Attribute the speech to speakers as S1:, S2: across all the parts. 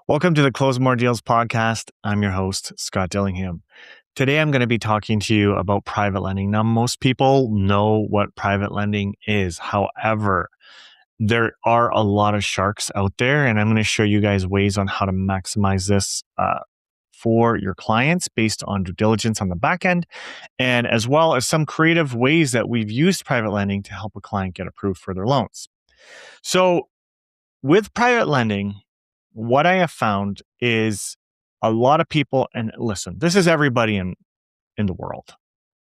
S1: Welcome to the Close More Deals podcast. I'm your host, Scott Dillingham. Today, I'm going to be talking to you about private lending. Now, most people know what private lending is. However, there are a lot of sharks out there, and I'm going to show you guys ways on how to maximize this for your clients based on due diligence on the back end, and as well as some creative ways that we've used private lending to help a client get approved for their loans. So, with private lending, what I have found is a lot of people, and listen, this is everybody in the world,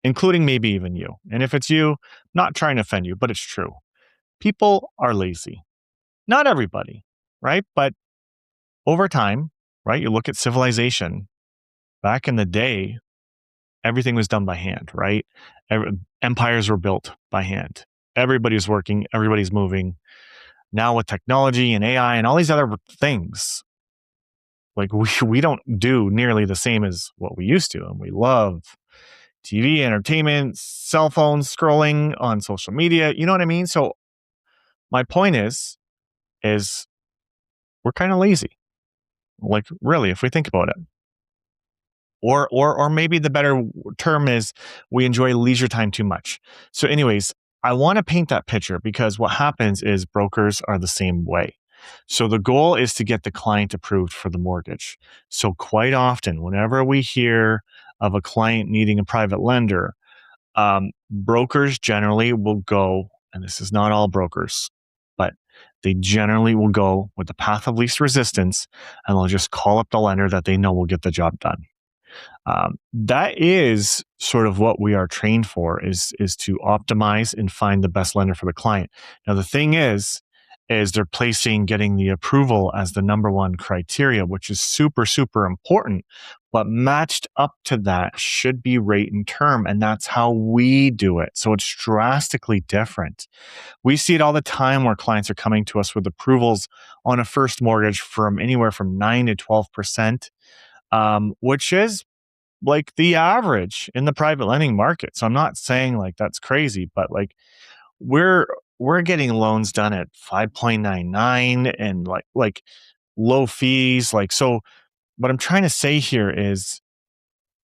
S1: including maybe even you. And if it's you, not trying to offend you, but it's true. People are lazy. Not everybody, right? But over time, right? You look at civilization. Back in the day, everything was done by hand, right? Empires were built by hand. Everybody's working, everybody's moving. Now with technology and AI and all these other things, like we don't do nearly the same as what we used to. And we love TV, entertainment, cell phones, scrolling on social media. You know what I mean? So my point is we're kind of lazy. Like really, if we think about it. Or maybe the better term is we enjoy leisure time too much. So anyways, I want to paint that picture because what happens is brokers are the same way. So the goal is to get the client approved for the mortgage. So quite often, whenever we hear of a client needing a private lender, brokers generally will go, and this is not all brokers, but they generally will go with the path of least resistance, and they'll just call up the lender that they know will get the job done. That is sort of what we are trained for is to optimize and find the best lender for the client. Now, the thing is they're placing getting the approval as the number one criteria, which is super, super important. But matched up to that should be rate and term. And that's how we do it. So it's drastically different. We see it all the time where clients are coming to us with approvals on a first mortgage from anywhere from 9 to 12%, which is like the average in the private lending market. So I'm not saying like that's crazy, but like we're getting loans done at 5.99 and like low fees. Like, so what I'm trying to say here is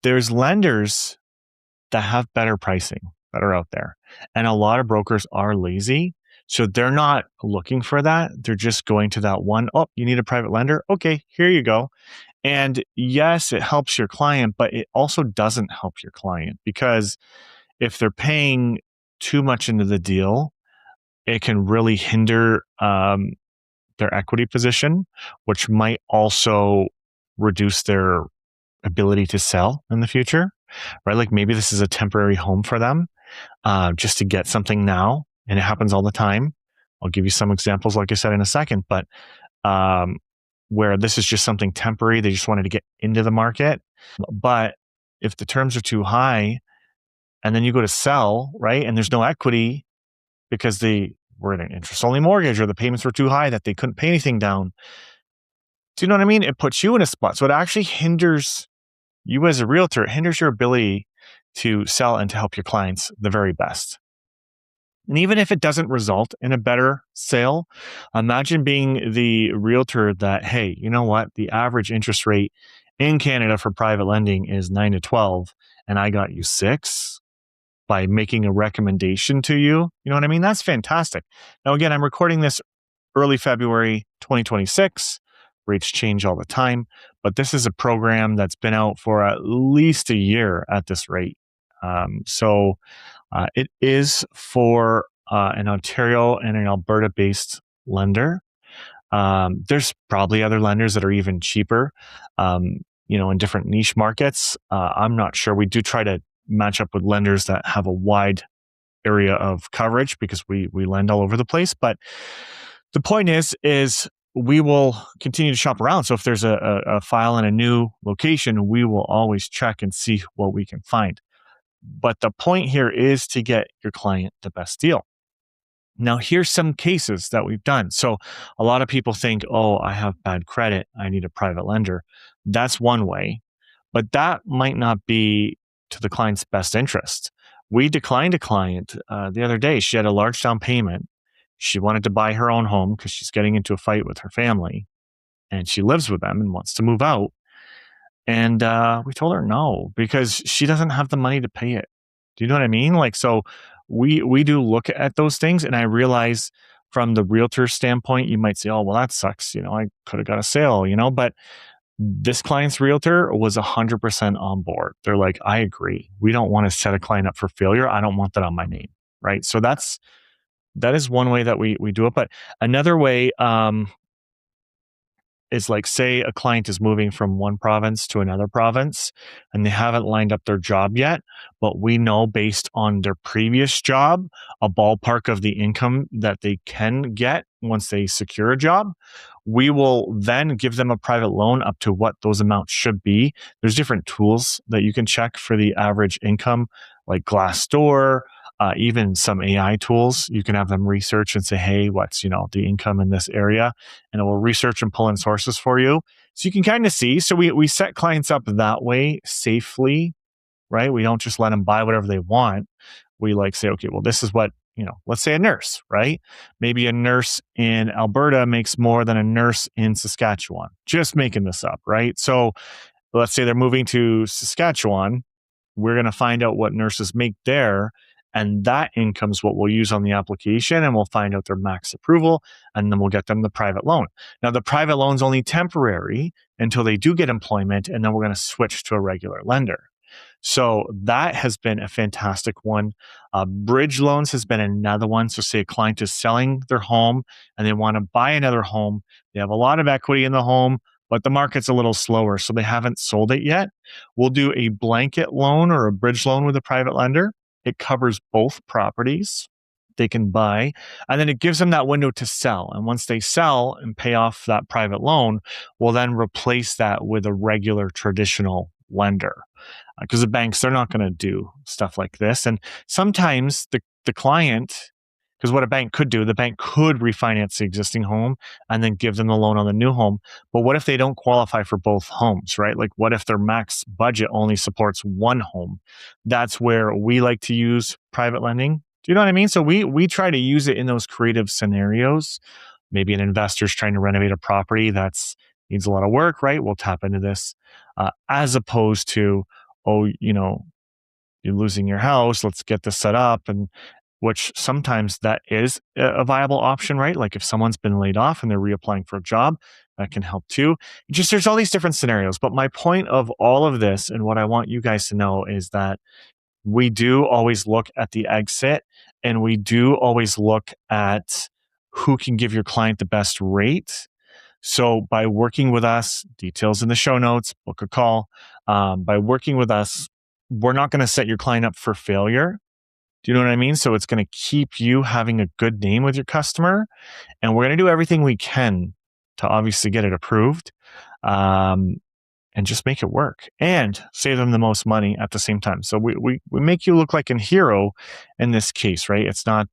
S1: there's lenders that have better pricing that are out there. And a lot of brokers are lazy. So they're not looking for that. They're just going to that one. Oh, you need a private lender? Okay, here you go. And yes, it helps your client, but it also doesn't help your client because if they're paying too much into the deal, it can really hinder their equity position, which might also reduce their ability to sell in the future, right? Like maybe this is a temporary home for them just to get something now. And it happens all the time. I'll give you some examples, like I said, in a second, but where this is just something temporary. They just wanted to get into the market. But if the terms are too high and then you go to sell, right, and there's no equity because they were in an interest-only mortgage or the payments were too high that they couldn't pay anything down. Do you know what I mean? It puts you in a spot. So it actually hinders you as a realtor. It hinders your ability to sell and to help your clients the very best. And even if it doesn't result in a better sale, imagine being the realtor that, hey, you know what? The average interest rate in Canada for private lending is 9 to 12, and I got you 6 by making a recommendation to you. You know what I mean? That's fantastic. Now, again, I'm recording this early February 2026. Rates change all the time, but this is a program that's been out for at least a year at this rate. So it is for an Ontario and an Alberta-based lender. There's probably other lenders that are even cheaper, in different niche markets. I'm not sure. We do try to match up with lenders that have a wide area of coverage because we lend all over the place. But the point is we will continue to shop around. So if there's a file in a new location, we will always check and see what we can find. But the point here is to get your client the best deal. Now, here's some cases that we've done. So a lot of people think, oh, I have bad credit, I need a private lender. That's one way, but that might not be to the client's best interest. We declined a client the other day. She had a large down payment. She wanted to buy her own home because she's getting into a fight with her family. and she lives with them and wants to move out. And we told her no, because she doesn't have the money to pay it. Do you know what I mean? Like, so we do look at those things, and I realize from the realtor standpoint, you might say, "Oh, well, that sucks. I could have got a sale." But this client's realtor was 100% on board. They're like, "I agree. We don't want to set a client up for failure. I don't want that on my name." Right. So that is one way that we do it. But another way, is like, say a client is moving from one province to another province and they haven't lined up their job yet, but we know based on their previous job, a ballpark of the income that they can get once they secure a job. We will then give them a private loan up to what those amounts should be. There's different tools that you can check for the average income, like Glassdoor, even some AI tools. You can have them research and say, "Hey, what's the income in this area?" And it will research and pull in sources for you, so you can kind of see. So we set clients up that way safely, right? We don't just let them buy whatever they want. We like say, okay, well, this is what let's say a nurse, right? Maybe a nurse in Alberta makes more than a nurse in Saskatchewan. Just making this up, right? So let's say they're moving to Saskatchewan. We're going to find out what nurses make there. And that income is what we'll use on the application, and we'll find out their max approval, and then we'll get them the private loan. Now, the private loan is only temporary until they do get employment, and then we're going to switch to a regular lender. So that has been a fantastic one. Bridge loans has been another one. So say a client is selling their home and they want to buy another home. They have a lot of equity in the home, but the market's a little slower, so they haven't sold it yet. We'll do a blanket loan or a bridge loan with a private lender. It covers both properties they can buy, and then it gives them that window to sell. And once they sell and pay off that private loan, we'll then replace that with a regular traditional lender. Because the banks, they're not going to do stuff like this. And sometimes the client, because what a bank could do, the bank could refinance the existing home and then give them the loan on the new home. But what if they don't qualify for both homes, right? Like, what if their max budget only supports one home? That's where we like to use private lending. Do you know what I mean? So we try to use it in those creative scenarios. Maybe an investor's trying to renovate a property that's needs a lot of work, right? We'll tap into this, as opposed to, oh, you're losing your house. Let's get this set up. And which sometimes that is a viable option, right? Like if someone's been laid off and they're reapplying for a job, that can help too. Just there's all these different scenarios. But my point of all of this, and what I want you guys to know, is that we do always look at the exit, and we do always look at who can give your client the best rate. So by working with us, details in the show notes, book a call. By working with us, we're not going to set your client up for failure. Do you know what I mean? So it's going to keep you having a good name with your customer, and we're going to do everything we can to obviously get it approved, and just make it work and save them the most money at the same time. So we make you look like a hero in this case, right? It's not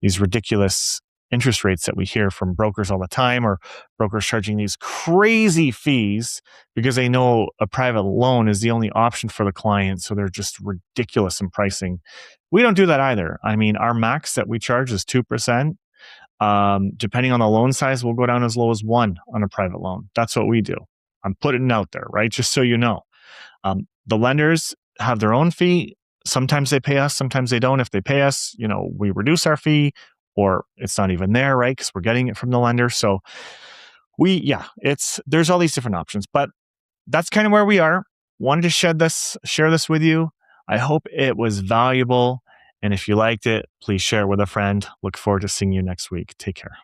S1: these ridiculous interest rates that we hear from brokers all the time, or brokers charging these crazy fees because they know a private loan is the only option for the client. So they're just ridiculous in pricing. We don't do that either. I mean, our max that we charge is 2%. Depending on the loan size, we'll go down as low as 1 on a private loan. That's what we do. I'm putting it out there, right? Just so you know. The lenders have their own fee. Sometimes they pay us, sometimes they don't. If they pay us, we reduce our fee, or it's not even there, right? Because we're getting it from the lender. So there's all these different options, but that's kind of where we are. Wanted to share this with you. I hope it was valuable. And if you liked it, please share it with a friend. Look forward to seeing you next week. Take care.